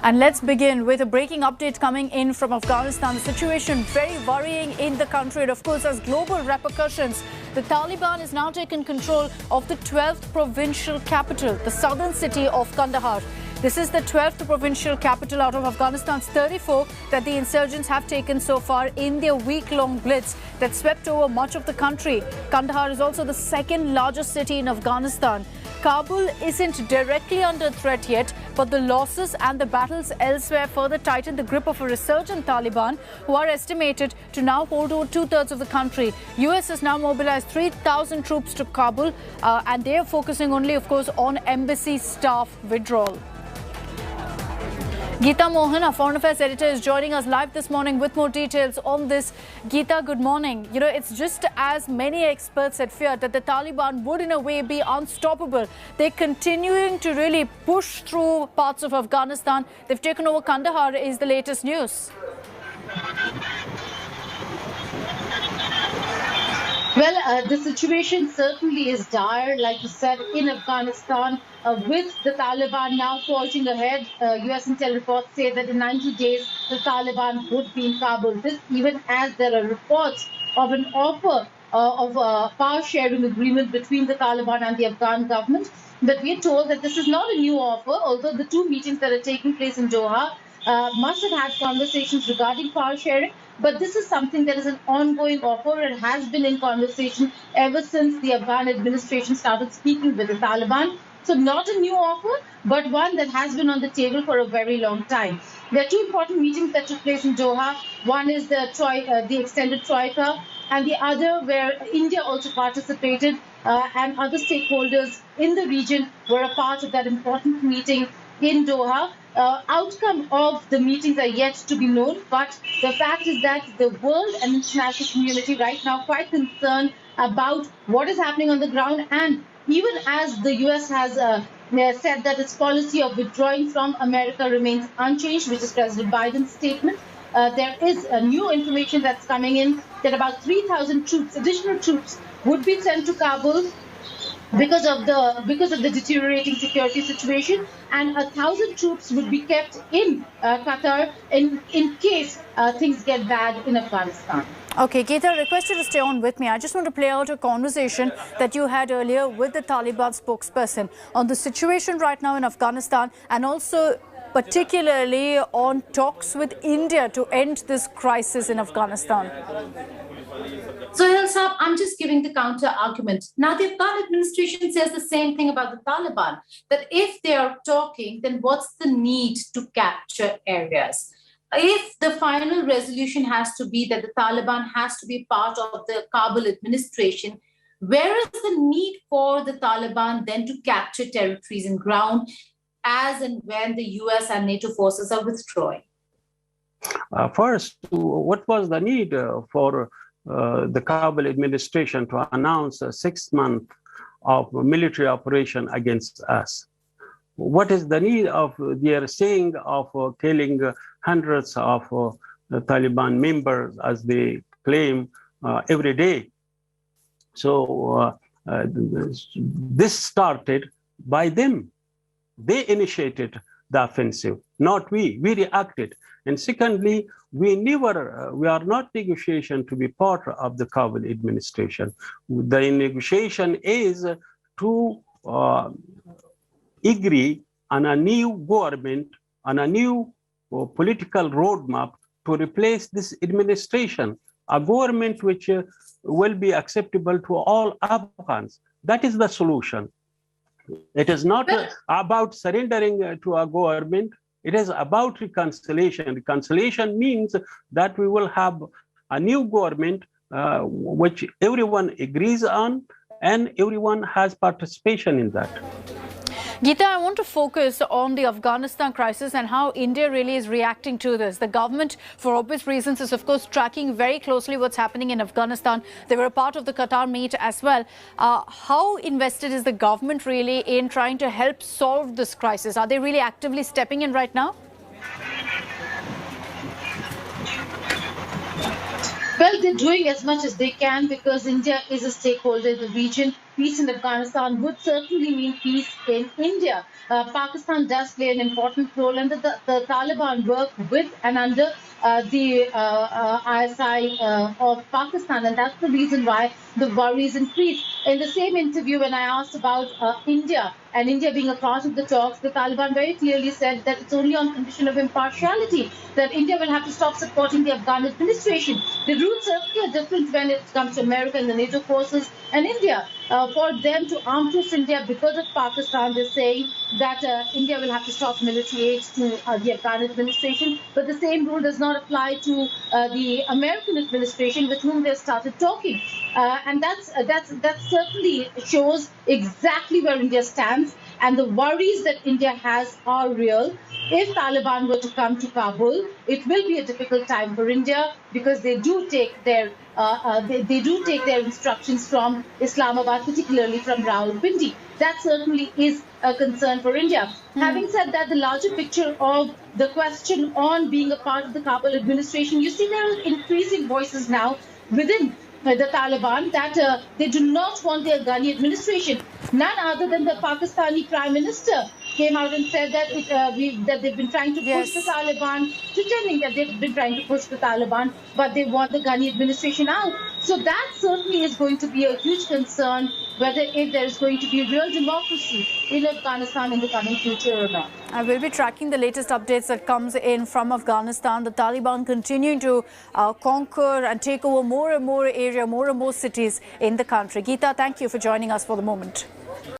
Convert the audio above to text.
And let's begin with a breaking update coming in from Afghanistan. The situation very worrying in the country. And of course, has global repercussions. The Taliban has now taken control of the 12th provincial capital, the southern city of Kandahar. This is the 12th provincial capital out of Afghanistan's 34 that the insurgents have taken so far in their week-long blitz that swept over much of the country. Kandahar is also the second largest city in Afghanistan. Kabul isn't directly under threat yet, but the losses and the battles elsewhere further tighten the grip of a resurgent Taliban, who are estimated to now hold over two-thirds of the country. US has now mobilized 3,000 troops to Kabul, and they are focusing only, of course, on embassy staff withdrawal. Geeta Mohan, our Foreign Affairs editor, is joining us live this morning with more details on this. Geeta, good morning. You know, it's just as many experts had feared that the Taliban would in a way be unstoppable. They're continuing to really push through parts of Afghanistan. They've taken over Kandahar is the latest news. Well, the situation certainly is dire, like you said, in Afghanistan, with the Taliban now forging ahead. US intel reports say that in 90 days, the Taliban would be in Kabul. This even as there are reports of an offer of a power-sharing agreement between the Taliban and the Afghan government. But we are told that this is not a new offer, although the two meetings that are taking place in Doha must have had conversations regarding power sharing. But this is something that is an ongoing offer. It has been in conversation ever since the Afghan administration started speaking with the Taliban. So not a new offer, but one that has been on the table for a very long time. There are two important meetings that took place in Doha. One is the extended Troika, and the other where India also participated, and other stakeholders in the region were a part of that important meeting in Doha. Outcome of the meetings are yet to be known, but the fact is that the world and international community right now quite concerned about what is happening on the ground. And even as the US has said that its policy of withdrawing from America remains unchanged, which is President Biden's statement, there is new information that's coming in that about 3,000 troops, additional troops, would be sent to Kabul because of the deteriorating security situation, and 1,000 troops would be kept in Qatar in case things get bad in Afghanistan. Okay, Geeta, I request you to stay on with me. I just want to play out a conversation that you had earlier with the Taliban spokesperson on the situation right now in Afghanistan, and also particularly on talks with India to end this crisis in Afghanistan. Sohail Saab, I'm just giving the counter argument. Now, the Afghan administration says the same thing about the Taliban, that if they are talking, then what's the need to capture areas? If the final resolution has to be that the Taliban has to be part of the Kabul administration, where is the need for the Taliban then to capture territories and ground as and when the US and NATO forces are withdrawing? First, what was the need for the Kabul administration to announce a 6 month of military operation against us? What is the need of their saying of killing hundreds of Taliban members, as they claim, every day? So this started by them. They initiated the offensive, not we. We reacted. And secondly, we are not negotiation to be part of the Kabul administration. The negotiation is to agree on a new government, on a new political roadmap to replace this administration, a government which will be acceptable to all Afghans. That is the solution. It is not about surrendering to a government. It is about reconciliation. Reconciliation means that we will have a new government which everyone agrees on, and everyone has participation in that. Geeta, I want to focus on the Afghanistan crisis and how India really is reacting to this. The government, for obvious reasons, is of course tracking very closely what's happening in Afghanistan. They were a part of the Qatar meet as well. How invested is the government really in trying to help solve this crisis? Are they really actively stepping in right now? Well, they're doing as much as they can because India is a stakeholder in the region. peace in Afghanistan would certainly mean peace in India. Pakistan does play an important role, and the Taliban work with and under the ISI of Pakistan, and that's the reason why the worries increase. In the same interview, when I asked about India and India being a part of the talks, the Taliban very clearly said that it's only on condition of impartiality, that India will have to stop supporting the Afghan administration. The rules certainly are different when it comes to America and the NATO forces and India. For them to arm push India because of Pakistan, they're saying that India will have to stop military aid to the Afghan administration. But the same rule does not apply to the American administration, with whom they started talking. And that certainly shows exactly where India stands. And the worries that India has are real. If Taliban were to come to Kabul, it will be a difficult time for India, because they do take their instructions from Islamabad, particularly from Rawalpindi. That certainly is a concern for India. Having said that, the larger picture of the question on being a part of the Kabul administration, you see there are increasing voices now within the Taliban that they do not want the Afghani administration. None other than the Pakistani Prime Minister came out and said that that they've been trying to push the Taliban, pretending that they've been trying to push the Taliban, but they want the Ghani administration out. So that certainly is going to be a huge concern, whether if there is going to be real democracy in Afghanistan in the coming future or not. I will be tracking the latest updates that comes in from Afghanistan. The Taliban continuing to conquer and take over more and more area, more and more cities in the country. Geeta, thank you for joining us for the moment.